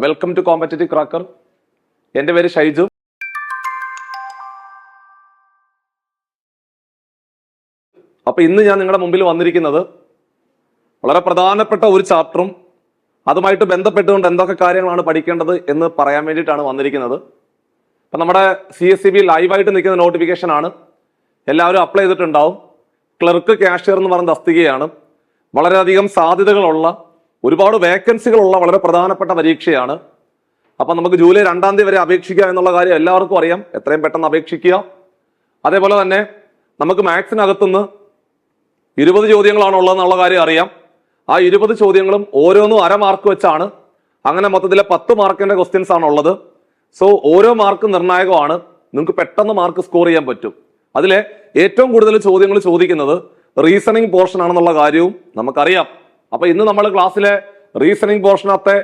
Welcome to competitive cracker. എൻ്റെ പേര് ഷൈജു. അപ്പൊ ഇന്ന് ഞാൻ നിങ്ങളുടെ മുമ്പിൽ വന്നിരിക്കുന്നത് വളരെ പ്രധാനപ്പെട്ട ഒരു ചാപ്റ്ററും അതുമായിട്ട് ബന്ധപ്പെട്ടുകൊണ്ട് എന്തൊക്കെ കാര്യങ്ങളാണ് പഠിക്കേണ്ടത് എന്ന് പറയാൻ വേണ്ടിയിട്ടാണ് വന്നിരിക്കുന്നത്. അപ്പൊ നമ്മുടെ CSEB ലൈവായിട്ട് നിൽക്കുന്ന നോട്ടിഫിക്കേഷൻ ആണ്, എല്ലാവരും അപ്ലൈ ചെയ്തിട്ടുണ്ടാവും. ക്ലർക്ക് കാഷ്യർ എന്ന് പറയുന്ന തസ്തികയാണ്. വളരെയധികം സാധ്യതകളുള്ള, ഒരുപാട് വേക്കൻസികളുള്ള വളരെ പ്രധാനപ്പെട്ട പരീക്ഷയാണ്. അപ്പൊ നമുക്ക് ജൂലൈ 2-ാം തീയതി വരെ അപേക്ഷിക്കുക എന്നുള്ള കാര്യം എല്ലാവർക്കും അറിയാം. എത്രയും പെട്ടെന്ന് അപേക്ഷിക്കുക. അതേപോലെ തന്നെ നമുക്ക് മാത്സിനകത്തുനിന്ന് 20 ചോദ്യങ്ങളാണ് ഉള്ളതെന്നുള്ള കാര്യം അറിയാം. ആ 20 ചോദ്യങ്ങളും ഓരോന്നും 1/2 മാർക്ക് വെച്ചാണ്. അങ്ങനെ മൊത്തത്തിലെ 10 മാർക്കിന്റെ ക്വസ്റ്റ്യൻസ് ആണ് ഉള്ളത്. സോ ഓരോ മാർക്ക് നിർണായകമാണ്. നിങ്ങൾക്ക് പെട്ടെന്ന് മാർക്ക് സ്കോർ ചെയ്യാൻ പറ്റും. അതിലെ ഏറ്റവും കൂടുതൽ ചോദ്യങ്ങൾ ചോദിക്കുന്നത് റീസണിങ് പോർഷൻ ആണെന്നുള്ള കാര്യവും നമുക്കറിയാം. അപ്പൊ ഇന്ന് നമ്മൾ ക്ലാസ്സിലെ റീസണിങ് പോർഷനകത്തെ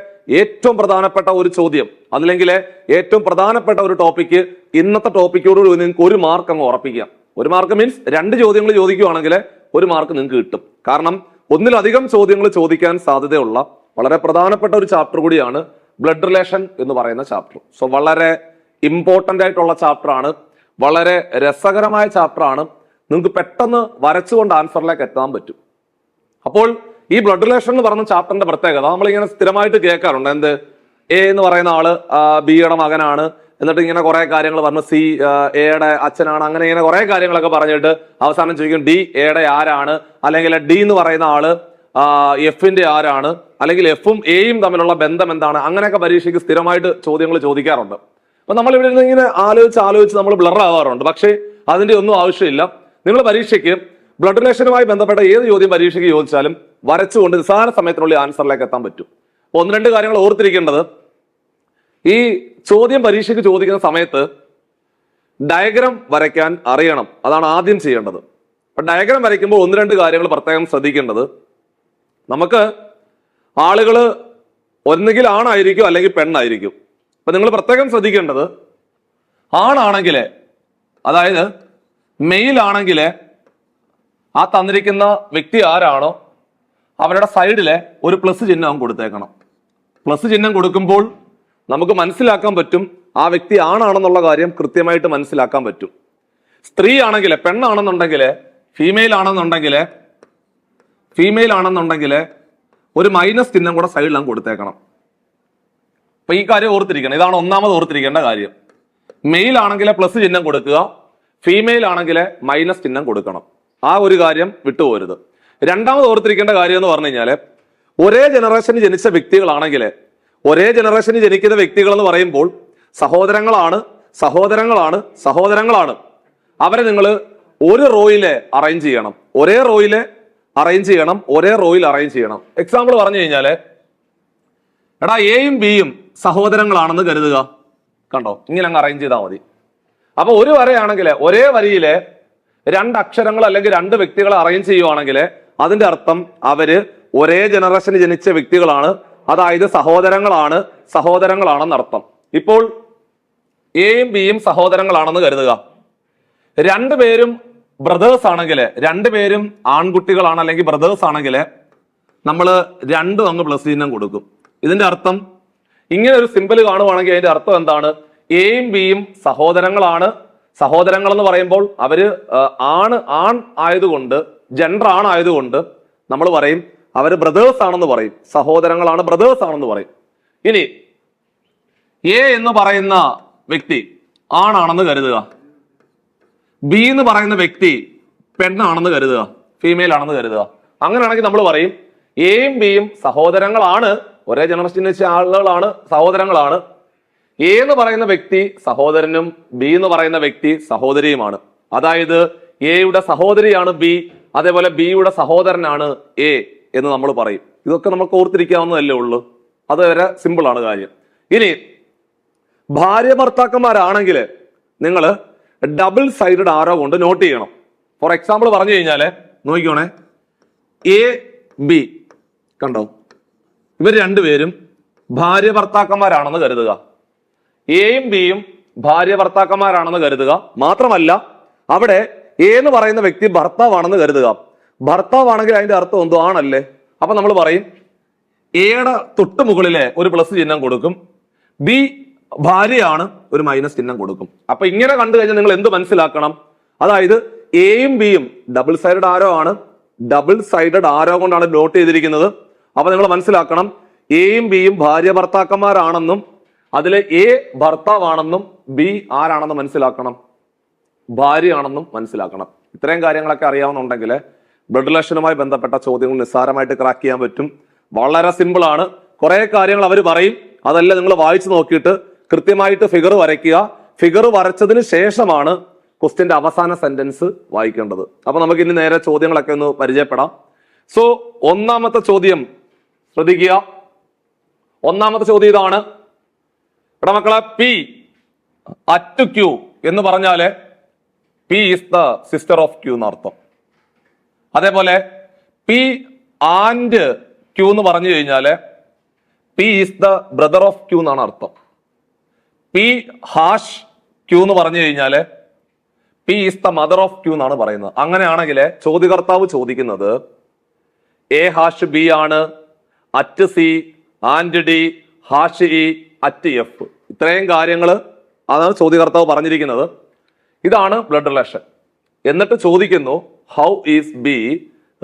ഏറ്റവും പ്രധാനപ്പെട്ട ഒരു ചോദ്യം, അതില്ലെങ്കിൽ ഏറ്റവും പ്രധാനപ്പെട്ട ഒരു ടോപ്പിക്ക്, ഇന്നത്തെ ടോപ്പിക്കോട് നിങ്ങൾക്ക് 1 മാർക്ക് അങ്ങ് ഉറപ്പിക്കാം. 1 മാർക്ക് മീൻസ് 2 ചോദ്യങ്ങൾ ചോദിക്കുകയാണെങ്കിൽ 1 മാർക്ക് നിങ്ങൾക്ക് കിട്ടും. കാരണം ഒന്നിലധികം ചോദ്യങ്ങൾ ചോദിക്കാൻ സാധ്യതയുള്ള വളരെ പ്രധാനപ്പെട്ട ഒരു ചാപ്റ്റർ കൂടിയാണ് ബ്ലഡ് റിലേഷൻ എന്ന് പറയുന്ന ചാപ്റ്റർ. സോ വളരെ ഇമ്പോർട്ടന്റ് ആയിട്ടുള്ള ചാപ്റ്റർ ആണ്, വളരെ രസകരമായ ചാപ്റ്റർ ആണ്. നിങ്ങൾക്ക് പെട്ടെന്ന് വരച്ചുകൊണ്ട് ആൻസറിലേക്ക് എത്താൻ പറ്റും. അപ്പോൾ ഈ ബ്ലഡ് റിലേഷൻ എന്ന് പറയുന്ന ചാപ്റ്ററിന്റെ പ്രത്യേകത നമ്മളിങ്ങനെ സ്ഥിരമായിട്ട് കേൾക്കാറുണ്ട്. എന്ത്, എ എന്ന് പറയുന്ന ആള് ബിയുടെ മകനാണ്, എന്നിട്ട് ഇങ്ങനെ കുറെ കാര്യങ്ങൾ പറഞ്ഞു, സി എയുടെ അച്ഛനാണ്, അങ്ങനെ ഇങ്ങനെ കുറെ കാര്യങ്ങളൊക്കെ പറഞ്ഞിട്ട് അവസാനം ചോദിക്കും ഡി എയുടെ ആരാണ്, അല്ലെങ്കിൽ ഡി എന്ന് പറയുന്ന ആള് എഫിന്റെ ആരാണ്, അല്ലെങ്കിൽ എഫും എയും തമ്മിലുള്ള ബന്ധം എന്താണ്, അങ്ങനെയൊക്കെ പരീക്ഷയ്ക്ക് സ്ഥിരമായിട്ട് ചോദ്യങ്ങൾ ചോദിക്കാറുണ്ട്. അപ്പൊ നമ്മൾ ഇവിടെ നിന്ന് ഇങ്ങനെ ആലോചിച്ച് നമ്മൾ ബ്ലർ ആവാറുണ്ട്. പക്ഷേ അതിന്റെ ഒന്നും ആവശ്യമില്ല. നിങ്ങൾ പരീക്ഷയ്ക്ക് ബ്ലഡ് റിലേഷനുമായി ബന്ധപ്പെട്ട ഏത് ചോദ്യം പരീക്ഷയ്ക്ക് ചോദിച്ചാലും വരച്ചുകൊണ്ട് നിസ്സാര സമയത്തിനുള്ളിൽ ആൻസറിലേക്ക് എത്താൻ പറ്റും. 1-2 കാര്യങ്ങൾ ഓർത്തിരിക്കേണ്ടത്, ഈ ചോദ്യം പരീക്ഷയ്ക്ക് ചോദിക്കുന്ന സമയത്ത് ഡയഗ്രാം വരയ്ക്കാൻ അറിയണം. അതാണ് ആദ്യം ചെയ്യേണ്ടത്. അപ്പൊ ഡയഗ്രാം വരയ്ക്കുമ്പോൾ 1-2 കാര്യങ്ങൾ പ്രത്യേകം ശ്രദ്ധിക്കേണ്ടത്, നമുക്ക് ആളുകള് ഒന്നുകിൽ ആണായിരിക്കും അല്ലെങ്കിൽ പെണ്ണായിരിക്കും. അപ്പൊ നിങ്ങൾ പ്രത്യേകം ശ്രദ്ധിക്കേണ്ടത്, ആണാണെങ്കില്, അതായത് മെയിൽ ആണെങ്കില് ആ തന്നിരിക്കുന്ന വ്യക്തി ആരാണോ അവരുടെ സൈഡിലെ ഒരു പ്ലസ് ചിഹ്നം കൊടുത്തേക്കണം. പ്ലസ് ചിഹ്നം കൊടുക്കുമ്പോൾ നമുക്ക് മനസ്സിലാക്കാൻ പറ്റും ആ വ്യക്തി ആണാണെന്നുള്ള കാര്യം കൃത്യമായിട്ട് മനസ്സിലാക്കാൻ പറ്റും. സ്ത്രീ ആണെങ്കില്, പെണ്ണാണെന്നുണ്ടെങ്കില്, ഫീമെയിൽ ആണെന്നുണ്ടെങ്കില് ഒരു മൈനസ് ചിഹ്നം കൂടെ സൈഡിലാണ് കൊടുത്തേക്കണം. അപ്പൊ ഈ കാര്യം ഓർത്തിരിക്കണം. ഇതാണ് ഒന്നാമത് ഓർത്തിരിക്കേണ്ട കാര്യം. മെയിൽ ആണെങ്കിൽ പ്ലസ് ചിഹ്നം കൊടുക്കുക, ഫീമെയിൽ ആണെങ്കിൽ മൈനസ് ചിഹ്നം കൊടുക്കണം. ആ ഒരു കാര്യം വിട്ടുപോരുത്. രണ്ടാമത് ഓർത്തിരിക്കേണ്ട കാര്യം എന്ന് പറഞ്ഞു കഴിഞ്ഞാല്, ഒരേ ജനറേഷന് ജനിച്ച വ്യക്തികളാണെങ്കിൽ, ഒരേ ജനറേഷന് ജനിക്കുന്ന വ്യക്തികൾ എന്ന് പറയുമ്പോൾ സഹോദരങ്ങളാണ്. അവരെ നിങ്ങൾ ഒരു റോയില് അറേഞ്ച് ചെയ്യണം, ഒരേ റോയിൽ അറേഞ്ച് ചെയ്യണം. എക്സാമ്പിൾ പറഞ്ഞു കഴിഞ്ഞാല്, എടാ എയും ബിയും സഹോദരങ്ങളാണെന്ന് കരുതുക. കണ്ടോ, ഇങ്ങനെ അങ്ങ് അറേഞ്ച് ചെയ്താൽ മതി. അപ്പൊ ഒരു വരയാണെങ്കിൽ ഒരേ വരിയിലെ 2 അക്ഷരങ്ങൾ അല്ലെങ്കിൽ 2 വ്യക്തികളെ അറേഞ്ച് ചെയ്യുവാണെങ്കിൽ അതിന്റെ അർത്ഥം അവര് ഒരേ ജനറേഷന് ജനിച്ച വ്യക്തികളാണ്, അതായത് സഹോദരങ്ങളാണെന്ന് അർത്ഥം. ഇപ്പോൾ എയും ബിയും സഹോദരങ്ങളാണെന്ന് കരുതുക. 2 പേരും ബ്രദേഴ്സ് ആണെങ്കിൽ, 2 പേരും ആൺകുട്ടികളാണ് അല്ലെങ്കിൽ ബ്രദേഴ്സ് ആണെങ്കിൽ നമ്മൾ 2 അങ്ങ് പ്ലസ് ചിഹ്നം കൊടുക്കും. ഇതിന്റെ അർത്ഥം, ഇങ്ങനെ ഒരു സിമ്പിൾ കാണുവാണെങ്കിൽ അതിന്റെ അർത്ഥം എന്താണ്? എയും ബിയും സഹോദരങ്ങളാണ്. സഹോദരങ്ങൾ എന്ന് പറയുമ്പോൾ അവര് ആൺ ആയതുകൊണ്ട്, ജെൻഡർ ആണായതുകൊണ്ട് നമ്മൾ പറയും അവര് ബ്രദേഴ്സ് ആണെന്ന് പറയും. സഹോദരങ്ങളാണ്, ബ്രദേഴ്സ് ആണെന്ന് പറയും. ഇനി എ എന്ന് പറയുന്ന വ്യക്തി ആണാണെന്ന് കരുതുക, ബി എന്ന് പറയുന്ന വ്യക്തി പെണ്ണാണെന്ന് കരുതുക, ഫീമെയിൽ ആണെന്ന് കരുതുക. അങ്ങനെയാണെങ്കിൽ നമ്മൾ പറയും എയും ബിയും സഹോദരങ്ങളാണ്, ഒരേ ജനറേഷൻ വെച്ച ആളുകളാണ്, സഹോദരങ്ങളാണ്. എ എന്ന് പറയുന്ന വ്യക്തി സഹോദരനും ബി എന്ന് പറയുന്ന വ്യക്തി സഹോദരിയുമാണ്. അതായത് എയുടെ സഹോദരിയാണ് ബി, അതേപോലെ ബിയുടെ സഹോദരനാണ് എ എന്ന് നമ്മൾ പറയും. ഇതൊക്കെ നമുക്ക് ഓർത്തിരിക്കാവുന്നതല്ലേ ഉള്ളൂ. അത് വരെ സിമ്പിൾ ആണ് കാര്യം. ഇനി ഭാര്യ ഭർത്താക്കന്മാരാണെങ്കിൽ നിങ്ങൾ ഡബിൾ സൈഡഡ് ആരോ കൊണ്ട് നോട്ട് ചെയ്യണം. ഫോർ എക്സാമ്പിൾ പറഞ്ഞു കഴിഞ്ഞാല് നോക്കിക്കോണേ, എ ബി കണ്ടോ, ഇവർ 2 പേരും ഭാര്യ ഭർത്താക്കന്മാരാണെന്ന് കരുതുക. എയും ബിയും ഭാര്യ ഭർത്താക്കന്മാരാണെന്ന് കരുതുക. മാത്രമല്ല അവിടെ എ എന്ന് പറയുന്ന വ്യക്തി ഭർത്താവാണെന്ന് കരുതുക. ഭർത്താവാണെങ്കിൽ അതിന്റെ അർത്ഥം എന്തോ ആണല്ലേ. അപ്പൊ നമ്മൾ പറയും എയുടെ തൊട്ട് മുകളിലെ ഒരു പ്ലസ് ചിഹ്നം കൊടുക്കും, ബി ഭാര്യയാണ്, ഒരു മൈനസ് ചിഹ്നം കൊടുക്കും. അപ്പൊ ഇങ്ങനെ കണ്ടു കഴിഞ്ഞാൽ നിങ്ങൾ എന്ത് മനസ്സിലാക്കണം? അതായത് എയും ബിയും ഡബിൾ സൈഡഡ് ആരോ ആണ്, ഡബിൾ സൈഡഡ് ആരോ കൊണ്ടാണ് നോട്ട് ചെയ്തിരിക്കുന്നത്. അപ്പൊ നിങ്ങൾ മനസ്സിലാക്കണം, എയും ബിയും ഭാര്യ ഭർത്താക്കന്മാരാണെന്നും അതിലെ എ ഭർത്താവാണെന്നും ബി ആരാണെന്ന് മനസ്സിലാക്കണം, ഭാര്യയാണെന്നും മനസ്സിലാക്കണം. ഇത്രയും കാര്യങ്ങളൊക്കെ അറിയാവുന്നുണ്ടെങ്കിൽ ബ്ലഡ് റിലേഷനുമായി ബന്ധപ്പെട്ട ചോദ്യങ്ങൾ നിസ്സാരമായിട്ട് ക്രാക്ക് ചെയ്യാൻ പറ്റും. വളരെ സിമ്പിൾ ആണ്. കുറെ കാര്യങ്ങൾ അവർ പറയും, അതെല്ലാം നിങ്ങൾ വായിച്ചു നോക്കിയിട്ട് കൃത്യമായിട്ട് ഫിഗർ വരയ്ക്കുക. ഫിഗർ വരച്ചതിന് ശേഷമാണ് ക്വസ്റ്റ്യന്റെ അവസാന സെന്റൻസ് വായിക്കേണ്ടത്. അപ്പൊ നമുക്ക് ഇനി നേരെ ചോദ്യങ്ങളൊക്കെ ഒന്ന് പരിചയപ്പെടാം. സോ ഒന്നാമത്തെ ചോദ്യം ശ്രദ്ധിക്കുക. ഒന്നാമത്തെ ചോദ്യം ഇതാണ്. ഇവിടെ മക്കളെ, പി അറ്റ് ക്യൂ എന്ന് പറഞ്ഞാല് P is the sister of Q എന്നർത്ഥം. അതേപോലെ പി ആൻഡ് ക്യൂ എന്ന് പറഞ്ഞു കഴിഞ്ഞാല് P is the brother of Q എന്നാണ് അർത്ഥം. പി ഹാഷ് ക്യൂ എന്ന് പറഞ്ഞു കഴിഞ്ഞാല് P is the mother of Q എന്നാണ് പറയുന്നത്. അങ്ങനെയാണെങ്കിൽ ചോദ്യകർത്താവ് ചോദിക്കുന്നത് എ ഹാഷ് ബി ആണ്, at C, and D, hash E, at F. ഇത്രയും കാര്യങ്ങൾ അതാണ് ചോദ്യകർത്താവ് പറഞ്ഞിരിക്കുന്നത്. ഇതാണ് ബ്ലഡ് റിലേഷൻ. എന്നിട്ട് ചോദിക്കുന്നു how is B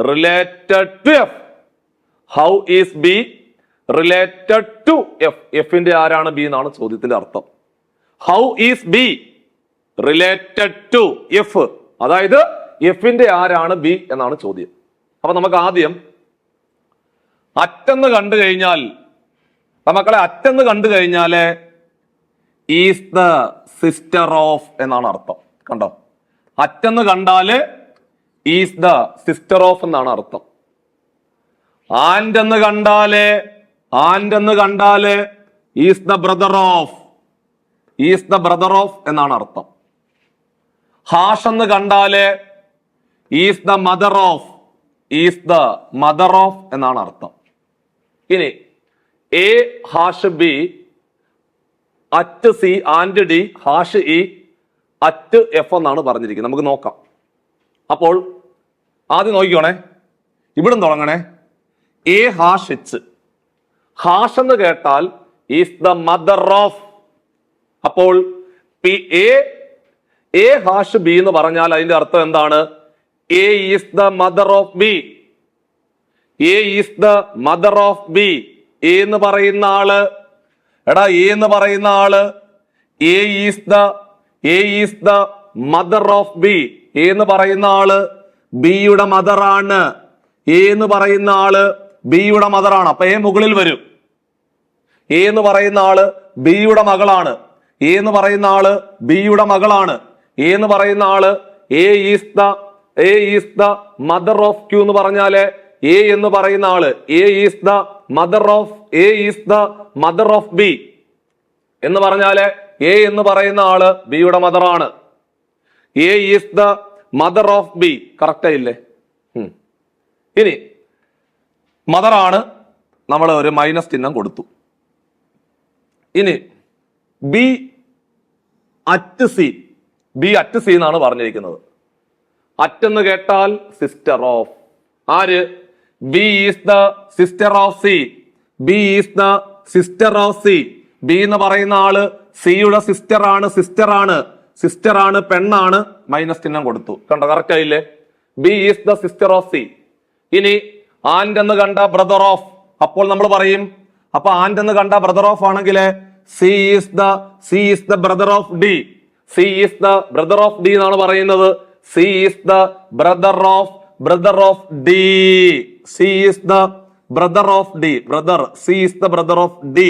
related to F. How is B related to F. എഫിന്റെ ആരാണ് ബി എന്നാണ് ചോദ്യത്തിന്റെ അർത്ഥം. How is B related to F, അതായത് എഫിന്റെ ആരാണ് ബി എന്നാണ് ചോദ്യം. അപ്പൊ നമുക്ക് ആദ്യം അറ്റെന്ന് കണ്ടു കഴിഞ്ഞാൽ, മക്കളെ അറ്റെന്ന് കണ്ടു കഴിഞ്ഞാല് ഈസ് ദ സിസ്റ്റർ ഓഫ് എന്നാണ് അർത്ഥം. കണ്ടോ, അറ്റെന്ന് കണ്ടാല് ഈസ് ദ സിസ്റ്റർ ഓഫ് എന്നാണ് അർത്ഥം. ആൻഡ് എന്ന് കണ്ടാല് is the brother of, is the brother of എന്നാണ് അർത്ഥം. ഹാഷ് എന്ന് കണ്ടാല് is the mother of, is the mother of എന്നാണ് അർത്ഥം. ഇനി A hash B, at C, and D, hash E, at F എന്നാണ് പറഞ്ഞിരിക്കുന്നത്. നമുക്ക് നോക്കാം. അപ്പോൾ ആദ്യം നോക്കിക്കോണേ, ഇവിടുന്ന് തുടങ്ങണേ. എ ഹാഷ് എച്ച്, ഹാഷ് എന്ന് കേട്ടാൽ ഈസ് ദ മദർ ഓഫ്. അപ്പോൾ എ ഹാഷ് ബി എന്ന് പറഞ്ഞാൽ അതിന്റെ അർത്ഥം എന്താണ്? A is the mother of B. A is the mother of B. A എന്ന് പറയുന്ന ആള്, എടാ എ എന്ന് പറയുന്ന ആള് A is the mother of B. A എന്ന് പറയുന്ന ആള് ബിയുടെ മദറാണ്. എ എന്ന് പറയുന്ന ആള് ബിയുടെ മദറാണ്. അപ്പൊ എ മുകളിൽ വരും. എ എന്ന് പറയുന്ന ആള് ബിയുടെ മകളാണ്. എ എന്ന് പറയുന്ന ആള് ബിയുടെ മകളാണ്. എ എന്ന് പറയുന്ന ആള് A is the mother of Q എന്ന് പറഞ്ഞാല് എ എന്ന് പറയുന്ന ആള് A is the mother of B എന്ന് പറഞ്ഞാല് എ എന്ന് പറയുന്ന ആള് ബിയുടെ മദറാണ്. A is the mother of B. Correct ആയില്ലേ? ഇനി മദറാണ്, നമ്മൾ ഒരു മൈനസ് ചിഹ്നം കൊടുത്തു. ഇനി B at C, B at C എന്നാണ് പറഞ്ഞിരിക്കുന്നത്. അറ്റെന്ന് കേട്ടാൽ സിസ്റ്റർ ഓഫ്. ആര്? B is the sister of C. B is the sister of C. B എന്ന് പറയുന്ന ആള് സിയുടെ സിസ്റ്റർ ആണ്, പെണ്ണാണ്. മൈനസ് ചിഹ്നം കൊടുത്തു. കണ്ടോ, കറക്റ്റ് ആയില്ലേ? B is the sister of C. ഇനി ആൻഡ് എന്ന് കണ്ട ബ്രദർ ഓഫ്. അപ്പോൾ നമ്മൾ പറയും, അപ്പൊ ആൻഡ് എന്ന് കണ്ട ബ്രദർ ഓഫ് ആണെങ്കിൽ C is the brother of D. C is the brother of D എന്നാണ് പറയുന്നത്. C is the brother of D. C is the brother of D. Brother, C is the brother of D.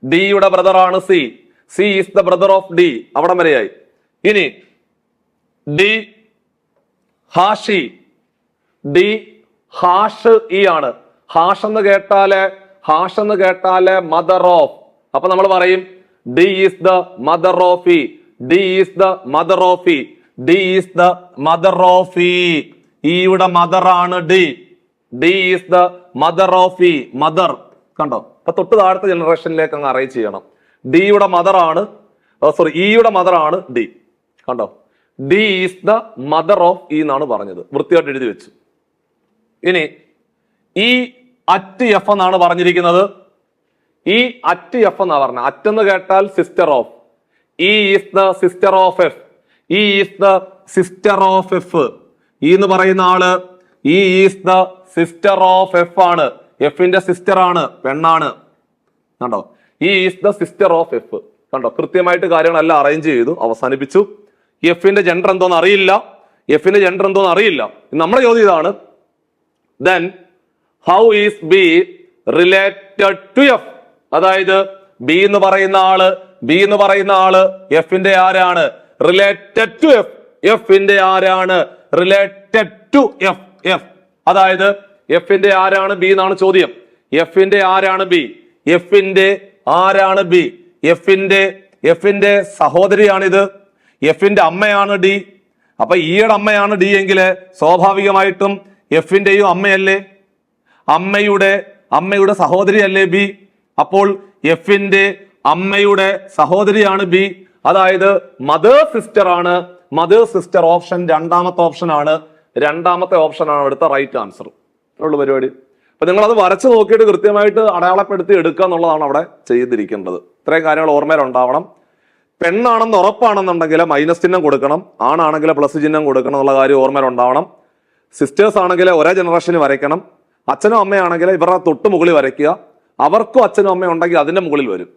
ഡിയുടെ brother ആണ് C. C is the brother of D. അവിടം വരെയായി. ഇനി D ഹാഷി. D hash E ആണ്. Hash എന്ന് കേട്ടാല് mother of. അപ്പൊ നമ്മൾ പറയും D is the mother of E. D is the mother of E. D is the mother of E. ഇയുടെ mother ആണ് D. D is the mother of E. Mother. കണ്ടോ, അപ്പൊ തൊട്ട് താഴത്തെ ജനറേഷനിലേക്ക് അങ്ങ് അറേഞ്ച് ചെയ്യണം. ഡിയുടെ മദർ ആണ്, ഇയുടെ മദർ ആണ് ഡി. കണ്ടോ, D is the mother of E എന്നാണ് പറഞ്ഞത്. വൃത്തിയായിട്ട് എഴുതി വെച്ചു. ഇനി ഇ അറ്റ് എഫ് എന്നാണ് പറഞ്ഞിരിക്കുന്നത്. ഈ അറ്റ് എഫ് എന്നാ പറഞ്ഞത്. അറ്റ് എന്ന് കേട്ടാൽ sister of. E is the sister of F. E is the sister of F. E എന്ന് പറയുന്ന ആള് E is the sister of F ആണ്. എഫിന്റെ സിസ്റ്റർ ആണ്, പെണ്ണാണ്. കണ്ടോ? E is the sister of F. കണ്ടോ? കൃത്യമായിട്ട് കാര്യങ്ങളെല്ലാം അറേഞ്ച് ചെയ്തു, അവസാനിപ്പിച്ചു. എഫിന്റെ ജെൻഡർ എന്തോന്ന് അറിയില്ല. എഫിന്റെ ജെൻഡർ എന്തോന്ന് അറിയില്ല. നമ്മുടെ ചോദ്യം ഇതാണ്. Then how is B related to F? അതായത് ബി എന്ന് പറയുന്ന ആള് എഫിന്റെ ആരാണ്? Related to F. എഫിന്റെ ആരാണ്? Related to F. എഫ് അതായത് എഫിന്റെ ആരാണ് ബി എന്നാണ് ചോദ്യം. എഫിന്റെ ആരാണ് ബി? എഫിന്റെ ആരാണ് ബി? എഫിന്റെ സഹോദരിയാണിത്. എഫിന്റെ അമ്മയാണ് ഡി. അപ്പൊ ഈയുടെ അമ്മയാണ് ഡി എങ്കിൽ സ്വാഭാവികമായിട്ടും എഫിന്റെയും അമ്മയല്ലേ? അമ്മയുടെ സഹോദരിയല്ലേ ബി? അപ്പോൾ എഫിന്റെ അമ്മയുടെ സഹോദരിയാണ് ബി. അതായത് മദർ സിസ്റ്റർ ആണ്. മദർ സിസ്റ്റർ ഓപ്ഷൻ രണ്ടാമത്തെ ഓപ്ഷനാണ്. അടുത്ത റൈറ്റ് ആൻസർ. ഉള്ള പരിപാടി. അപ്പൊ നിങ്ങൾ അത് വരച്ചു നോക്കിയിട്ട് കൃത്യമായിട്ട് അടയാളപ്പെടുത്തി എടുക്കുക എന്നുള്ളതാണ് അവിടെ ചെയ്തിരിക്കേണ്ടത്. ഇത്രയും കാര്യങ്ങൾ ഓർമ്മയിൽ ഉണ്ടാവണം. പെണ്ണാണെന്ന് ഉറപ്പാണെന്നുണ്ടെങ്കിൽ മൈനസ് ചിഹ്നം കൊടുക്കണം, ആണാണെങ്കിൽ പ്ലസ് ചിഹ്നം കൊടുക്കണം എന്നുള്ള കാര്യം ഓർമ്മയിൽ ഉണ്ടാവണം. സിസ്റ്റേഴ്സ് ആണെങ്കിൽ ഒരേ ജനറേഷന് വരയ്ക്കണം. അച്ഛനും അമ്മയാണെങ്കിൽ ഇവരുടെ തൊട്ട് മുകളിൽ വരയ്ക്കുക. അവർക്കും അച്ഛനും അമ്മയും ഉണ്ടെങ്കിൽ അതിന്റെ മുകളിൽ വരും.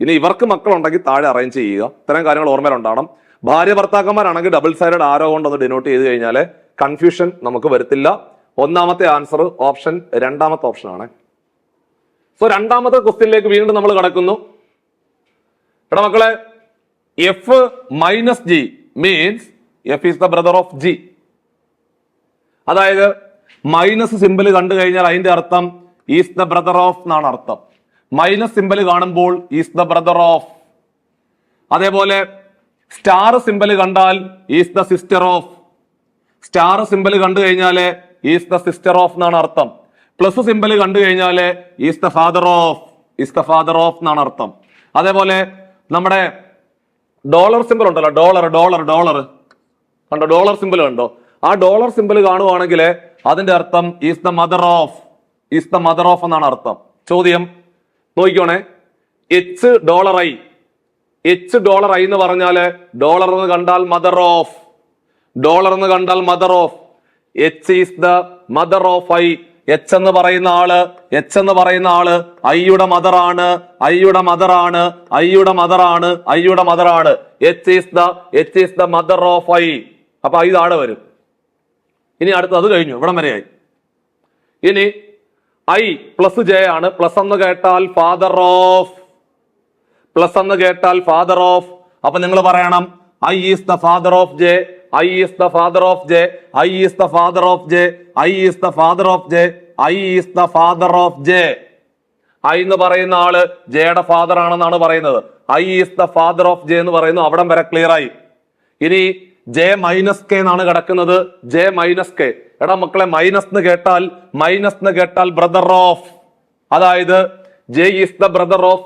ഇനി ഇവർക്ക് മക്കളുണ്ടെങ്കിൽ താഴെ അറേഞ്ച് ചെയ്യുക. ഇത്തരം കാര്യങ്ങൾ ഓർമ്മയിൽ ഉണ്ടാവണം. ഭാര്യ ഭർത്താക്കന്മാരാണെങ്കിൽ ഡബിൾ സൈഡഡ് ആരോ കൊണ്ടൊന്ന് ഡിനോട്ട് ചെയ്ത് കഴിഞ്ഞാൽ കൺഫ്യൂഷൻ നമുക്ക് വരത്തില്ല. ഒന്നാമത്തെ ആൻസർ ഓപ്ഷൻ രണ്ടാമത്തെ ഓപ്ഷൻ ആണ്. സോ രണ്ടാമത്തെ ക്വസ്റ്റ്യനിലേക്ക് വീണ്ടും നമ്മൾ കടക്കുന്നു. എടാ മക്കളെ, F minus G means F is the brother of G. അതായത് മൈനസ് സിമ്പിൾ കണ്ടു കഴിഞ്ഞാൽ അതിന്റെ അർത്ഥം ഈസ് ദ ബ്രദർ ഓഫ് എന്നാണ് അർത്ഥം. മൈനസ് സിമ്പിൾ കാണുമ്പോൾ ഈസ് ദ ബ്രദർ ഓഫ്. അതേപോലെ സ്റ്റാർ സിമ്പിൾ കണ്ടാൽ is the sister of. Star simple കണ്ടു കഴിഞ്ഞാല് ഈസ് ദ സിസ്റ്റർ ഓഫ് എന്നാണ് അർത്ഥം. പ്ലസ് സിമ്പിൾ കണ്ടു കഴിഞ്ഞാല് ഈസ് ദ ഫാദർ ഓഫ് എന്നാണ് അർത്ഥം. അതേപോലെ നമ്മുടെ ഡോളർ സിമ്പിൾ ഉണ്ടല്ലോ, ഡോളർ കണ്ടോ? ഡോളർ സിമ്പിൾ കണ്ടോ? ആ ഡോളർ സിമ്പിൾ കാണുവാണെങ്കിൽ അതിന്റെ അർത്ഥം ഈസ് ദ മദർ ഓഫ് എന്നാണ് അർത്ഥം. ചോദ്യം നോക്കിക്കോണേ. എച്ച് ഡോളർ ഐ എന്ന് പറഞ്ഞാല് ഡോളർ എന്ന് കണ്ടാൽ mother of. H is the mother of I. H എന്ന് പറയുന്ന ആള് ഐയുടെ മദറാണ്. H is the mother of I. അപ്പൊ ഐ താഴെ വരും. ഇനി അടുത്ത് അത് കഴിഞ്ഞു, ഇവിടം വരെയായി. ഇനി ഐ പ്ലസ് ജെ ആണ്. പ്ലസ് എന്ന് കേട്ടാൽ ഫാദർ ഓഫ്. അപ്പൊ നിങ്ങൾ പറയണം I is the father of J. I എന്ന് പറയുന്ന ആള് ജെയുടെ ഫാദർ ആണെന്നാണ് പറയുന്നത്. I is the father of J എന്ന് പറയുന്നു. അവിടം വരെ ക്ലിയർ ആയി. ഇനി ജെ മൈനസ് കെ എന്നാണ് കിടക്കുന്നത്. J minus K. എടാ മക്കളെ, മൈനസ് എന്ന് കേട്ടാൽ ബ്രദർ ഓഫ്. അതായത് J is the brother of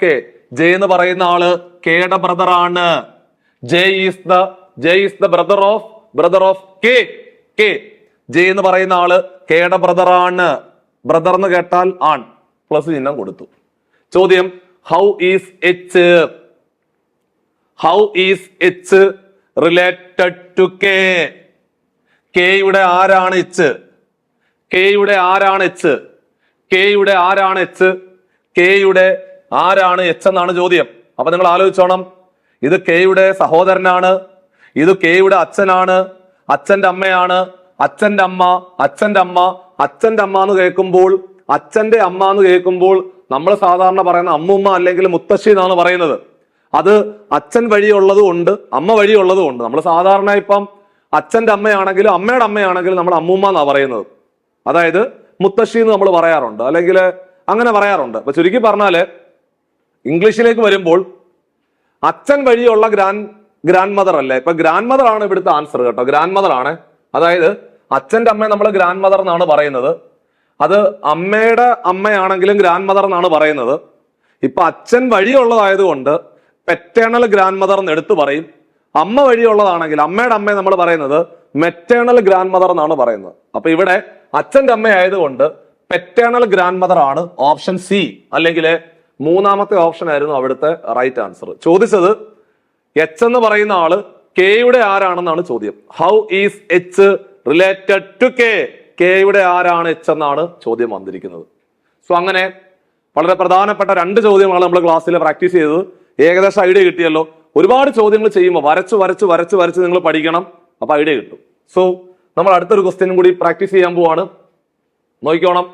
K. J എന്ന് പറയുന്ന ആള് കെയുടെ ബ്രദർ ആണ്. J is the brother of K. J എന്ന് പറയുന്ന ആള് കെയുടെ ബ്രദർ ആണ്. ബ്രദർ എന്ന് കേട്ടാൽ ആൺ. പ്ലസ് ചിഹ്നം കൊടുത്തു. ചോദ്യം, how is H related to K? കെയുടെ ആരാണ് എച്ച്? കെയുടെ ആരാണ് എച്ച് എന്നാണ് ചോദ്യം. അപ്പൊ നിങ്ങൾ ആലോചിച്ചോണം. ഇത് കെയുടെ സഹോദരനാണ്. ഇത് കെയുടെ അച്ഛനാണ്. അച്ഛന്റെ അമ്മയാണ്. അച്ഛന്റെ അമ്മ എന്ന് കേൾക്കുമ്പോൾ നമ്മൾ സാധാരണ പറയുന്ന അമ്മുമ്മ അല്ലെങ്കിൽ മുത്തശ്ശി എന്നാണ് പറയുന്നത്. അത് അച്ഛൻ വഴിയുള്ളതും ഉണ്ട്, അമ്മ വഴിയുള്ളതും ഉണ്ട്. നമ്മൾ സാധാരണ ഇപ്പം അച്ഛന്റെ അമ്മയാണെങ്കിലും അമ്മയുടെ അമ്മയാണെങ്കിലും നമ്മൾ അമ്മൂമ്മ എന്നാ പറയുന്നത്. അതായത് മുത്തശ്ശി എന്ന് നമ്മൾ പറയാറുണ്ട്, അല്ലെങ്കിൽ അങ്ങനെ പറയാറുണ്ട്. അപ്പൊ ചുരുക്കി പറഞ്ഞാല് ഇംഗ്ലീഷിലേക്ക് വരുമ്പോൾ അച്ഛൻ വഴിയുള്ള ഗ്രാൻഡ് മദർ അല്ലേ? ഇപ്പൊ ഗ്രാൻഡ് മദർ ആണ് ഇവിടുത്തെ ആൻസർ കേട്ടോ. ഗ്രാൻഡ് മദർ ആണ്. അതായത് അച്ഛന്റെ അമ്മയെ നമ്മൾ ഗ്രാൻഡ് മദർ എന്നാണ് പറയുന്നത്. അത് അമ്മയുടെ അമ്മയാണെങ്കിലും ഗ്രാൻഡ് മദർ എന്നാണ് പറയുന്നത്. ഇപ്പൊ അച്ഛൻ വഴിയുള്ളതായതുകൊണ്ട് പെറ്റേണൽ ഗ്രാൻഡ് മദർ എന്ന് എടുത്തു പറയും. അമ്മ വഴിയുള്ളതാണെങ്കിൽ അമ്മയുടെ അമ്മയെ നമ്മൾ പറയുന്നത് മെറ്റേണൽ ഗ്രാൻഡ് മദർ എന്നാണ് പറയുന്നത്. അപ്പൊ ഇവിടെ അച്ഛന്റെ അമ്മ ആയതുകൊണ്ട് പെറ്റേണൽ ഗ്രാൻഡ് മദർ ആണ് ഓപ്ഷൻ സി, അല്ലെങ്കിൽ മൂന്നാമത്തെ ഓപ്ഷൻ ആയിരുന്നു അവിടുത്തെ റൈറ്റ് ആൻസർ. ചോദിച്ചത് എച്ച് എന്ന് പറയുന്ന ആള് കെയുടെ ആരാണെന്നാണ് ചോദ്യം. How is H related to K? കെയുടെ ആരാണ് എച്ച് എന്നാണ് ചോദ്യം വന്നിരിക്കുന്നത്. സോ അങ്ങനെ വളരെ പ്രധാനപ്പെട്ട രണ്ട് ചോദ്യങ്ങളാണ് നമ്മൾ ക്ലാസ്സിൽ പ്രാക്ടീസ് ചെയ്തത്. ഏകദേശം ഐഡിയ കിട്ടിയല്ലോ. ഒരുപാട് ചോദ്യങ്ങൾ ചെയ്യുമ്പോൾ വരച്ച് നിങ്ങൾ പഠിക്കണം, അപ്പൊ ഐഡിയ കിട്ടും. സോ നമ്മൾ അടുത്തൊരു ക്വസ്റ്റ്യനും കൂടി പ്രാക്ടീസ് ചെയ്യാൻ പോവാണ്. നോക്കിക്കോണം.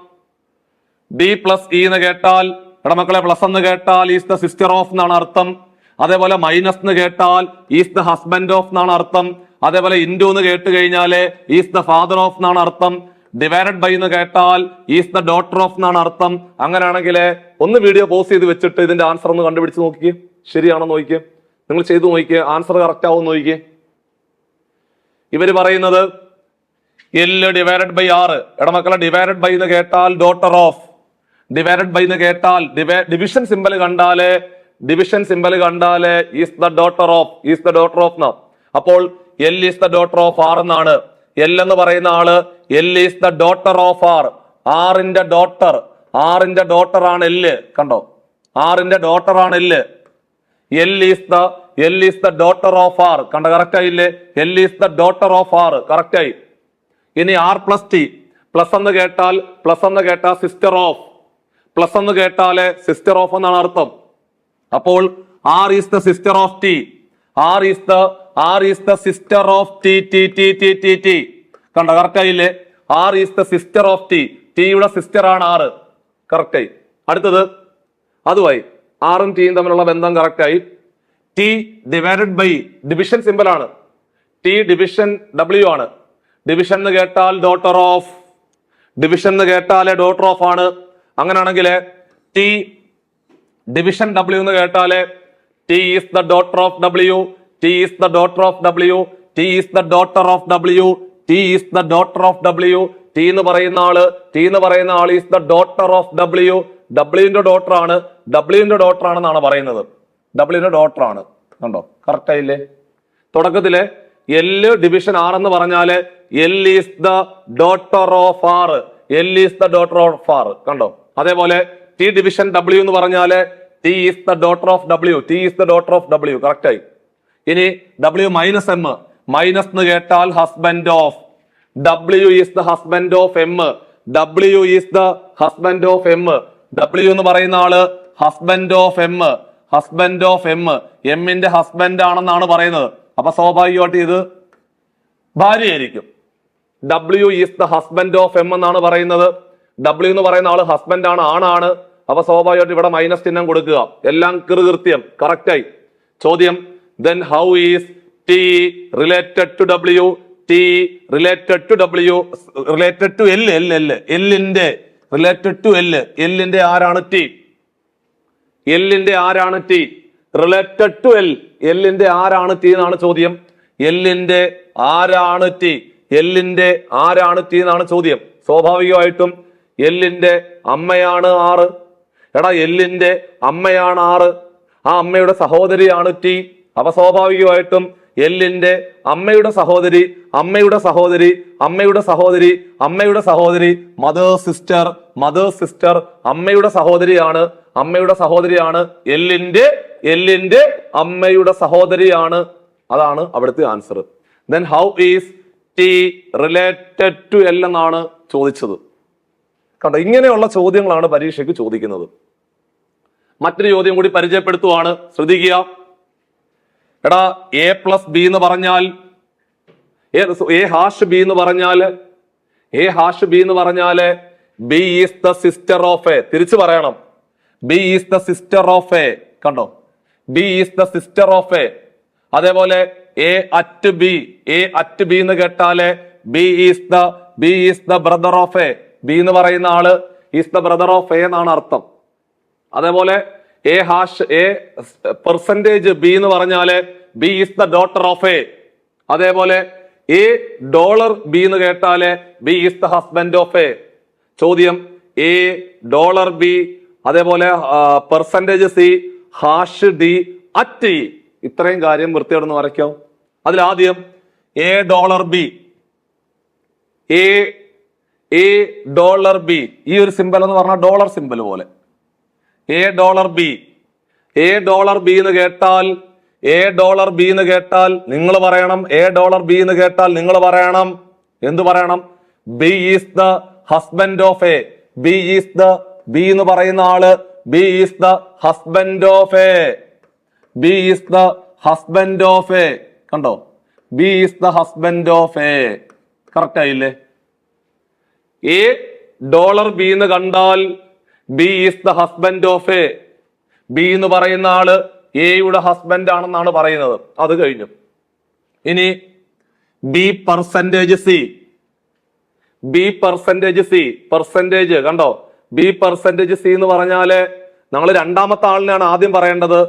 ഡി പ്ലസ് ഇ എന്ന് കേട്ടാൽ, മക്കളെ പ്ലസ് എന്ന് കേട്ടാൽ ഈസ് ദ സിസ്റ്റർ ഓഫ് എന്നാണ് അർത്ഥം. അതേപോലെ മൈനസ് എന്ന് കേട്ടാൽ ഈസ് ദ ഹസ്ബൻഡ് ഓഫ് എന്നാണ് അർത്ഥം. അതേപോലെ ഇൻഡു എന്ന് കേട്ട് കഴിഞ്ഞാല് ഈസ് ദ ഫാദർ ഓഫ് എന്നാണ് അർത്ഥം. ഡിവൈഡഡ് ബൈ എന്ന് കേട്ടാൽ ഈസ് ദ ഡോട്ടർ ഓഫ് എന്നാണ് അർത്ഥം. അങ്ങനെയാണെങ്കിൽ ഒന്ന് വീഡിയോ പോസ് ചെയ്ത് വെച്ചിട്ട് ഇതിന്റെ ആൻസർ ഒന്ന് കണ്ടുപിടിച്ച് നോക്കിക്കേ. ശരിയാണോ നോക്കിക്കേ, നിങ്ങൾ ചെയ്തു നോക്കിക്കേ, ആൻസർ കറക്റ്റ് ആവും നോക്കിക്കേ. ഇവര് പറയുന്നത് എല് ഡിവൈഡഡ് ബൈ ആറ്. മക്കളെ ഡിവൈഡഡ് ബൈ എന്ന് കേട്ടാൽ ഡോട്ടർ ഓഫ്, ഡിവൈഡഡ് ബൈ എന്ന് കേട്ടാൽ ഡിവിഷൻ സിമ്പൽ കണ്ടാല് ഈസ് ദ ഡോട്ടർ ഓഫ് എന്നാ. അപ്പോൾ L is the daughter of R എന്നാണ്. എൽ എന്ന് പറയുന്ന ആള് L is the daughter of R. ആറിന്റെ ഡോട്ടർ ആണ് എല്ല്. കണ്ടോ, ആറിന്റെ ഡോട്ടർ ആണ് L. L is the daughter of R. കണ്ട, കറക്റ്റ് ആയില്ലേ? L is the daughter of R, correct ആയി. ഇനി ആർ പ്ലസ് ടി. പ്ലസ് എന്ന് കേട്ടാൽ സിസ്റ്റർ ഓഫ്. പ്ലസ് എന്ന് കേട്ടാല് സിസ്റ്റർ ഓഫ് എന്നാണ് അർത്ഥം. അപ്പോൾ R is the sister of T. R is the sister of T. കണ്ട, കറക്റ്റ് ആയില്ലേ? R is the sister of T. ടിയുടെ സിസ്റ്റർ ആണ് ആറ്. കറക്റ്റ് ആയി. അടുത്തത് അതുമായി ആറും ടിയും തമ്മിലുള്ള ബന്ധം കറക്റ്റ് ആയി. T divided by division symbol ആണ്. ടി ഡിവിഷൻ ഡബ്ല്യു ആണ്. ഡിവിഷൻ എന്ന് കേട്ടാൽ ഡോട്ടർ ഓഫ്. ഡിവിഷൻ എന്ന് കേട്ടാല് ഡോട്ടർ ഓഫ് ആണ്. അങ്ങനെയാണെങ്കിൽ ടി ഡിവിഷൻ ഡബ്ല്യു എന്ന് കേട്ടാല് T is the daughter of W. T is the daughter of W. T is the daughter of W. T is the daughter of W. T എന്ന് പറയുന്ന ആള് is the daughter of W. ഡബ്ല്യുവിന്റെ daughter ആണെന്നാണ് പറയുന്നത്. ഡബ്ല്യുവിന്റെ daughter ആണ്. കണ്ടോ, correct ആയില്ലേ? തുടക്കത്തില് എല് ഡിവിഷൻ ആർ എന്ന് പറഞ്ഞാല് L is the daughter of R. L is the daughter of R. കണ്ടോ? അതേപോലെ ടി ഡിവിഷൻ ഡബ്ല്യു എന്ന് പറഞ്ഞാല് T is the daughter of W. T is the daughter of W, correct ആയി. ഇനി W minus M. Minus എന്ന് കേട്ടാൽ husband of. W is the husband of M. W is the husband of M. W എന്ന് പറയുന്ന ആള് husband of M. എമ്മിന്റെ husband ആണെന്നാണ് പറയുന്നത്. അപ്പൊ സ്വാഭാവികമായിട്ട് ഇത് ഭാര്യയായിരിക്കും. W is the husband of M എന്നാണ് പറയുന്നത്. ഡബ്ല്യു എന്ന് പറയുന്ന ആള് ഹസ്ബൻഡ് ആണാണ്. അപ്പൊ സ്വാഭാവികമായിട്ട് ഇവിടെ മൈനസ് ചിഹ്നം കൊടുക്കുക. എല്ലാം കൃത്യം, കറക്റ്റ് ആയി. ചോദ്യം, then how is T related to W? T related to W, related to L. Lന്റെ related to L. Lന്റെ ആരാണ് T? Lന്റെ ആരാണ് T? related to L. Lന്റെ ആരാണ് T എന്നാണ് ചോദ്യം. Lന്റെ ആരാണ് T? Lന്റെ ആരാണ് T എന്നാണ് ചോദ്യം. സ്വാഭാവികമായിട്ടും Lന്റെ അമ്മയാണ് ആറ്. Lന്റെ അമ്മയാണ് ആറ്. ആ അമ്മയുടെ സഹോദരിയാണ് T. അപ്പൊ സ്വാഭാവികമായിട്ടും എല്ലിന്റെ അമ്മയുടെ സഹോദരി മദർ സിസ്റ്റർ അമ്മയുടെ സഹോദരിയാണ്. എല്ലിന്റെ അമ്മയുടെ സഹോദരിയാണ്. അതാണ് അവിടുത്തെ answer. Then how is T related to L എന്നാണ് ചോദിച്ചത്. കണ്ടോ, ഇങ്ങനെയുള്ള ചോദ്യങ്ങളാണ് പരീക്ഷയ്ക്ക് ചോദിക്കുന്നത്. മറ്റൊരു ചോദ്യം കൂടി പരിചയപ്പെടുത്തുവാണ്, ശ്രദ്ധിക്കുക. എ പ്ലസ് ബി എന്ന് പറഞ്ഞാൽ എ ഹാഷ് ബി എന്ന് പറഞ്ഞാല് B is the sister of A. തിരിച്ചു പറയണം, B is the sister of A. കണ്ടോ, B is the sister of A. അതേപോലെ എ അറ്റ് ബി എന്ന് കേട്ടാല് B is the brother of A. B എന്ന് പറയുന്ന ആള് is the brother of A എന്നാണ് അർത്ഥം. അതേപോലെ A hash A percentage B എന്ന് പറഞ്ഞാല് B is the daughter of A. അതേപോലെ എ ഡോളർ ബി എന്ന് കേട്ടാല് B is the husband of A. ചോദ്യം, എ ഡോളർ ബി, അതേപോലെ percentage C, hash D, at E. ഇത്രയും കാര്യം വൃത്തിയോടൊന്ന് വരയ്ക്കാം. അതിലാദ്യം A dollar B. A dollar B. ഈ ഒരു സിമ്പൽ എന്ന് പറഞ്ഞാൽ ഡോളർ സിമ്പൽ പോലെ. A dollar B. A dollar B എന്ന് കേട്ടാൽ നിങ്ങൾ പറയണം. എ ഡോളർ ബി എന്ന് കേട്ടാൽ നിങ്ങൾ പറയണം. എന്ത് പറയണം? B is the husband of A. B is the, B എന്ന് പറയുന്ന ആള് B is the husband of A. B is the husband of A. കണ്ടോ? B is the husband of A. Correct ആയില്ലേ? എ ഡോളർ ബി എന്ന് കണ്ടാൽ B is the husband of A. B എന്ന് പറയുന്ന ആള് എയുടെ ഹസ്ബൻഡ് ആണെന്നാണ് പറയുന്നത്. അത് കഴിഞ്ഞു. ഇനി B percentage C. B percentage C. Percentage കണ്ടോ? ബി പെർസെന്റേജ് സി എന്ന് പറഞ്ഞാല് നമ്മൾ രണ്ടാമത്തെ ആളിനെയാണ് ആദ്യം പറയേണ്ടത്.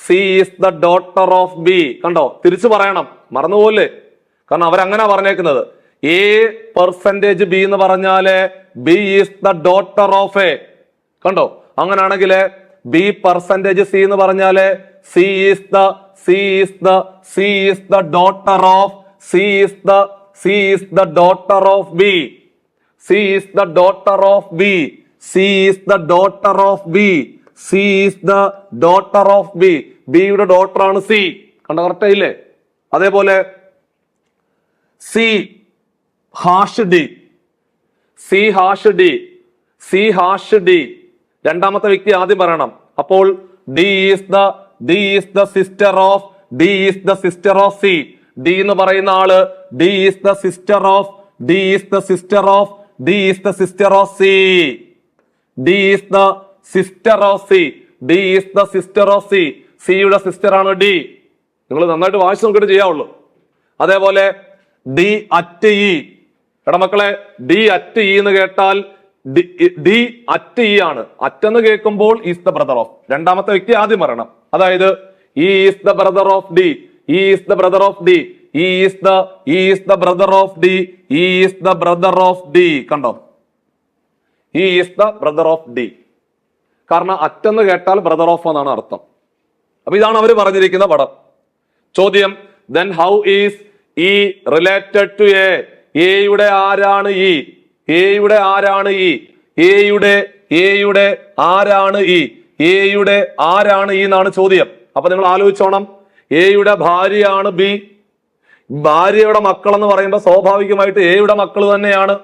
C is the daughter of B. കണ്ടോ? തിരിച്ചു പറയണം, മറന്നുപോലെ. കാരണം അവരങ്ങനെ പറഞ്ഞേക്കുന്നത്. എ പെർസെന്റേജ് ബി എന്ന് പറഞ്ഞാല് B is the daughter of A. കണ്ടോ? അങ്ങനാണെങ്കിൽ ബി പെർസെന്റേജ് സി എന്ന് പറഞ്ഞാല് C is the daughter of daughter of B. C is the daughter of B. C is the daughter of B. C is the daughter of B. ബിയുടെ daughter ആണ് C. കണ്ട? Correct ആയില്ലേ? അതേപോലെ C hash D. C hash D. C hash D. രണ്ടാമത്തെ വ്യക്തി ആദ്യം പറയണം. അപ്പോൾ D is the sister of C. D എന്ന് പറയുന്ന ആള് D is the sister of C. D is the sister of C. D is the sister of C. സിയുടെ sister ആണ് ഡി. നിങ്ങൾ നന്നായിട്ട് വായിച്ചു നോക്കിയിട്ട് ചെയ്യാവുള്ളൂ. അതേപോലെ ഡി അറ്റ് ഇ. എടാ മക്കളെ, ഡി അറ്റ് ഇ എന്ന് കേട്ടാൽ ഡി അറ്റ് ഇ ആണ്. അറ്റെന്ന് കേൾക്കുമ്പോൾ ഈസ് ദ ബ്രദർ ഓഫ്. രണ്ടാമത്തെ വ്യക്തി ആദ്യം പറയണം. അതായത് is the brother of D. Is the brother of D. Is the brother of D. Is the brother of D. കണ്ടോ? Is the brother of D. കാരണം അറ്റെന്ന് കേട്ടാൽ ബ്രദർ ഓഫ് എന്നാണ് അർത്ഥം. അപ്പൊ ഇതാണ് അവർ പറഞ്ഞിരിക്കുന്ന പടം. ചോദ്യം, then how is E related to A? എയുടെ ആരാണ് ഇ? എയുടെ ആരാണ് ഇ? എയുടെ ആരാണ് ഇ? എയുടെ ആരാണ് ഇ എന്നാണ് ചോദ്യം. അപ്പൊ നിങ്ങൾ ആലോചിച്ചോണം. എയുടെ ഭാര്യയാണ് ബി. ഭാര്യയുടെ മക്കൾ എന്ന് പറയുമ്പോൾ സ്വാഭാവികമായിട്ട് എയുടെ മക്കൾ തന്നെയാണ്.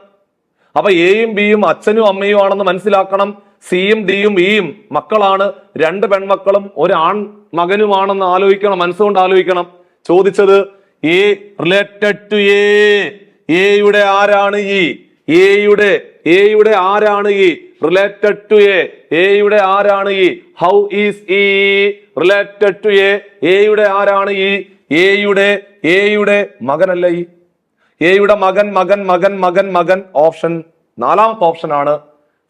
അപ്പൊ എയും ബിയും അച്ഛനും അമ്മയും ആണെന്ന് മനസ്സിലാക്കണം. സിയും ഡിയും ഇയും മക്കളാണ്. രണ്ട് പെൺമക്കളും ഒരു ആൺ മകനുമാണെന്ന് ആലോചിക്കണം. മനസ്സുകൊണ്ട് ആലോചിക്കണം. ചോദിച്ചത് എ റിലേറ്റഡ് ടു എ. എയുടെ ആരാണ് ഇ? എയുടെ ആരാണ് ഇ? Related to A. എയുടെ ആരാണ് E? How is E related to A? എയുടെ ആരാണ് ഇ? എയുടെ മകനല്ല ഇ? എയുടെ മകൻ. ഓപ്ഷൻ, നാലാമത്തെ ഓപ്ഷൻ ആണ്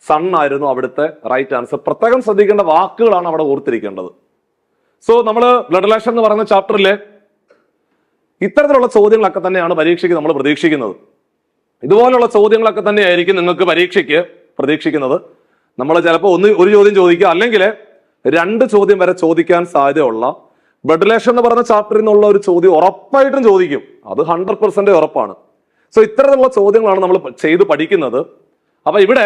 സൺ ആയിരുന്നു അവിടുത്തെ റൈറ്റ് ആൻസർ. പ്രത്യേകം ശ്രദ്ധിക്കേണ്ട വാക്കുകളാണ് അവിടെ ഓർത്തിരിക്കേണ്ടത്. സോ നമ്മള് ബ്ലഡ് റിലേഷൻ എന്ന് പറയുന്ന ചാപ്റ്ററിലെ ഇത്തരത്തിലുള്ള ചോദ്യങ്ങളൊക്കെ തന്നെയാണ് പരീക്ഷയ്ക്ക് നമ്മൾ പ്രതീക്ഷിക്കുന്നത്. ഇതുപോലുള്ള ചോദ്യങ്ങളൊക്കെ തന്നെയായിരിക്കും നിങ്ങൾക്ക് പരീക്ഷയ്ക്ക് പ്രതീക്ഷിക്കുന്നത്. നമ്മൾ ചിലപ്പോൾ ഒരു ചോദ്യം ചോദിക്കുക, അല്ലെങ്കിൽ 2 ചോദ്യം വരെ ചോദിക്കാൻ സാധ്യതയുള്ള ബ്ലഡ് റിലേഷൻ എന്ന് പറയുന്ന ചാപ്റ്ററിൽ നിന്നുള്ള ഒരു ചോദ്യം ഉറപ്പായിട്ടും ചോദിക്കും. അത് 100% ഉറപ്പാണ്. സോ ഇത്തരത്തിലുള്ള ചോദ്യങ്ങളാണ് നമ്മൾ ചെയ്ത് പഠിക്കുന്നത്. അപ്പൊ ഇവിടെ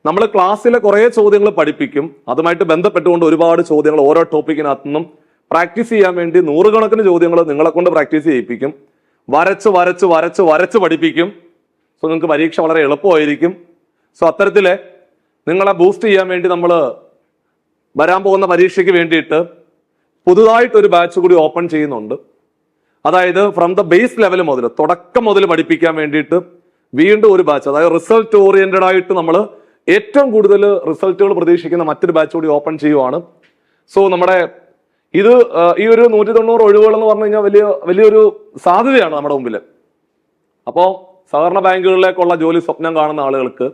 നമ്മൾ ക്ലാസ്സിലെ കുറെ ചോദ്യങ്ങൾ പഠിപ്പിക്കും. അതുമായിട്ട് ബന്ധപ്പെട്ടുകൊണ്ട് ഒരുപാട് ചോദ്യങ്ങൾ ഓരോ ടോപ്പിക്കിനകത്തു നിന്നും പ്രാക്ടീസ് ചെയ്യാൻ വേണ്ടി 100 കണക്കിന് ചോദ്യങ്ങൾ നിങ്ങളെ കൊണ്ട് പ്രാക്ടീസ് ചെയ്യിപ്പിക്കും. വരച്ച് പഠിപ്പിക്കും. സോ നിങ്ങൾക്ക് പരീക്ഷ വളരെ എളുപ്പമായിരിക്കും. സോ അത്തരത്തില് നിങ്ങളെ ബൂസ്റ്റ് ചെയ്യാൻ വേണ്ടി നമ്മൾ വരാൻ പോകുന്ന പരീക്ഷയ്ക്ക് വേണ്ടിയിട്ട് പുതുതായിട്ട് ഒരു ബാച്ച് കൂടി ഓപ്പൺ ചെയ്യുന്നുണ്ട്. അതായത് ഫ്രം ദ ബേസ് ലെവൽ മുതൽ, തുടക്കം മുതൽ പഠിപ്പിക്കാൻ വേണ്ടിയിട്ട് വീണ്ടും ഒരു ബാച്ച്, അതായത് റിസൾട്ട് ഓറിയന്റഡ് ആയിട്ട് നമ്മൾ ഏറ്റവും കൂടുതൽ റിസൾട്ടുകൾ പ്രതീക്ഷിക്കുന്ന മറ്റൊരു ബാച്ച് കൂടി ഓപ്പൺ ചെയ്യുവാണ്. സോ നമ്മുടെ ഈ ഒരു 190 ഒഴിവുകൾ എന്ന് പറഞ്ഞു കഴിഞ്ഞാൽ വലിയൊരു സാധ്യതയാണ് നമ്മുടെ മുമ്പിൽ. അപ്പോൾ സഹകരണ ബാങ്കുകളിലേക്കുള്ള ജോലി സ്വപ്നം കാണുന്ന ആളുകൾക്ക്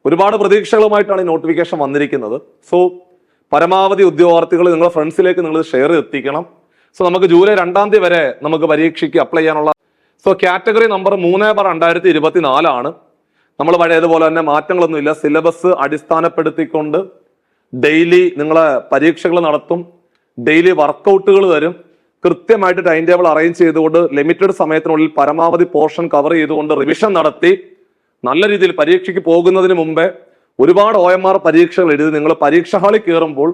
ഒരുപാട് പ്രതീക്ഷകളുമായിട്ടാണ് ഈ നോട്ടിഫിക്കേഷൻ വന്നിരിക്കുന്നത്. സോ പരമാവധി ഉദ്യോഗാർത്ഥികൾ നിങ്ങളുടെ ഫ്രണ്ട്സിലേക്ക് നിങ്ങൾ ഷെയർ എത്തിക്കണം. സോ നമുക്ക് ജൂലൈ 2-ാം തീയതി വരെ നമുക്ക് പരീക്ഷയ്ക്ക് അപ്ലൈ ചെയ്യാനുള്ള കാറ്റഗറി നമ്പർ 3/2024 ആണ്. നമ്മൾ പഴയതുപോലെ തന്നെ മാറ്റങ്ങളൊന്നുമില്ല. സിലബസ് അടിസ്ഥാനപ്പെടുത്തിക്കൊണ്ട് ഡെയിലി നിങ്ങളെ പരീക്ഷകൾ നടത്തും, ഡെയിലി വർക്കൗട്ടുകൾ തരും, കൃത്യമായിട്ട് ടൈം ടേബിൾ അറേഞ്ച് ചെയ്തുകൊണ്ട് ലിമിറ്റഡ് സമയത്തിനുള്ളിൽ പരമാവധി പോർഷൻ കവർ ചെയ്തുകൊണ്ട് റിവിഷൻ നടത്തി നല്ല രീതിയിൽ പരീക്ഷയ്ക്ക് പോകുന്നതിന് മുമ്പേ ഒരുപാട് OMR പരീക്ഷകൾ എഴുതി നിങ്ങൾ പരീക്ഷ ഹാളിൽ കയറുമ്പോൾ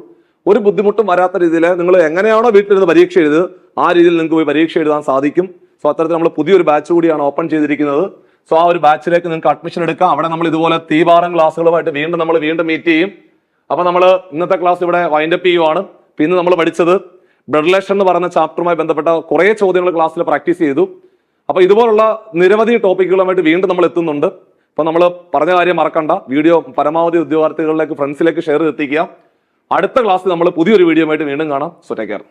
ഒരു ബുദ്ധിമുട്ടും വരാത്ത രീതിയിൽ നിങ്ങൾ എങ്ങനെയാണോ വീട്ടിലിരുന്ന് പരീക്ഷ എഴുതുക ആ രീതിയിൽ നിങ്ങൾക്ക് പോയി പരീക്ഷ എഴുതാൻ സാധിക്കും. സോ അത്തരത്തിൽ നമ്മൾ പുതിയൊരു ബാച്ച് കൂടിയാണ് ഓപ്പൺ ചെയ്തിരിക്കുന്നത്. സോ ആ ഒരു ബാച്ചിലേക്ക് നിങ്ങൾക്ക് അഡ്മിഷൻ എടുക്കാം. അവിടെ നമ്മൾ ഇതുപോലെ തീവാറം ക്ലാസ്സുകളുമായിട്ട് വീണ്ടും മീറ്റ് ചെയ്യും. അപ്പൊ നമ്മൾ ഇന്നത്തെ ക്ലാസ് ഇവിടെ വൈൻഡപ്പ് ചെയ്യുവാണ്. പിന്നെ നമ്മൾ പഠിച്ചത് ബ്ലഡ് റിലേഷൻ എന്ന് പറയുന്ന ചാപ്റ്ററുമായി ബന്ധപ്പെട്ട കുറെ ചോദ്യങ്ങൾ ക്ലാസ്സിൽ പ്രാക്ടീസ് ചെയ്തു. അപ്പൊ ഇതുപോലുള്ള നിരവധി ടോപ്പിക്കുകളുമായിട്ട് വീണ്ടും നമ്മൾ എത്തുന്നുണ്ട്. അപ്പൊ നമ്മൾ പറഞ്ഞ കാര്യം മറക്കണ്ട, വീഡിയോ പരമാവധി ഉദ്യോഗാർത്ഥികളിലേക്ക് ഫ്രണ്ട്സിലേക്ക് ഷെയർ എത്തിക്കുക. അടുത്ത ക്ലാസ്സിൽ നമ്മൾ പുതിയൊരു വീഡിയോ ആയിട്ട് വീണ്ടും കാണാം. So take care.